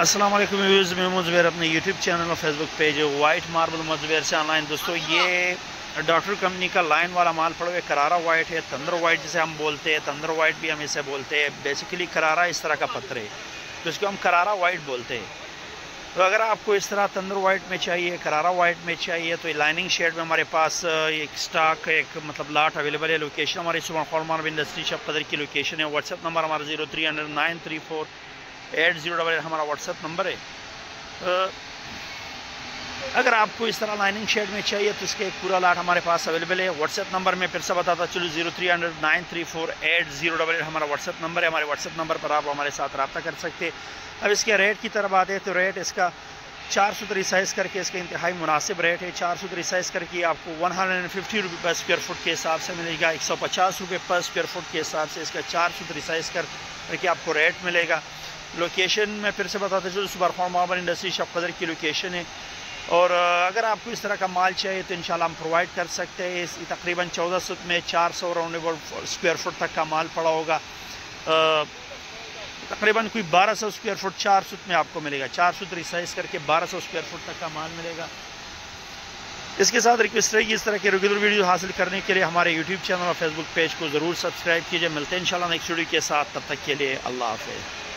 السلام علیکم ویورز، میں مزبیر اپنے یوٹیوب چینل اور فیس بک پیج وائٹ ماربل مزبیر سے آن لائن. دوستو یہ ڈاکٹر کمپنی کا لائن والا مال پڑا ہوا ہے. کرارا وائٹ ہے، تندر وائٹ جسے ہم بولتے ہیں، تندر وائٹ بھی ہم اسے بولتے ہیں. بیسیکلی کرارا اس طرح کا پتھر ہے تو اس کو ہم کرارا وائٹ بولتے ہیں. تو اگر آپ کو اس طرح تندر وائٹ میں چاہیے، کرارا وائٹ میں چاہیے تو لائننگ شیڈ میں ہمارے پاس ایک سٹاک ایک لاٹ اویلیبل ہے. لوکیشن ہماری سپر خال ماربل انڈسٹری شاپ قدر کی لوکیشن ہے. واٹس ایپ نمبر ہمارا 0309348088 ہمارا واٹس ایپ نمبر ہے. اگر آپ کو اس طرح لائننگ شیڈ میں چاہیے تو اس کے ایک پورا لاٹ ہمارے پاس اویلیبل ہے. واٹس ایپ نمبر میں پھر سے بتاتا چلو 0309348088 ہمارا واٹس ایپ نمبر ہے. ہمارے واٹس ایپ نمبر پر آپ ہمارے ساتھ رابطہ کر سکتے. اب اس کے ریٹ کی طرف آتے ہیں تو ریٹ اس کا 400 سائز کر کے اس کا انتہائی مناسب ریٹ ہے. 400 سائز کر کے آپ کو 150 روپے پر اسکوائر فٹ کے حساب سے ملے گا. 150 روپے پر اسکوائر فٹ کے حساب سے اس کا 400 سائز کر کے آپ کو ریٹ ملے گا. لوکیشن میں پھر سے بتاتے چلو سپر خال ماربل انڈسٹری شاپ قدر کی لوکیشن ہے. اور اگر آپ کو اس طرح کا مال چاہیے تو انشاءاللہ ہم پرووائڈ کر سکتے ہیں. تقریباً 1400 میں 400 راؤنڈ اسکوائر فٹ تک کا مال پڑا ہوگا. تقریباً کوئی 1200 اسکوائر فٹ 400 میں آپ کو ملے گا. 400 سائز کر کے 1200 اسکوائر فٹ تک کا مال ملے گا. اس کے ساتھ ریکویسٹ رہے گی اس طرح کے ریگولر ویڈیو حاصل کرنے کے لیے ہمارے یوٹیوب چینل اور فیس بک پیج کو ضرور سبسکرائب کیجیے. ملتے ہیں انشاءاللہ نیکسٹ ویڈیو کے ساتھ. تب تک کے لیے اللہ حافظ.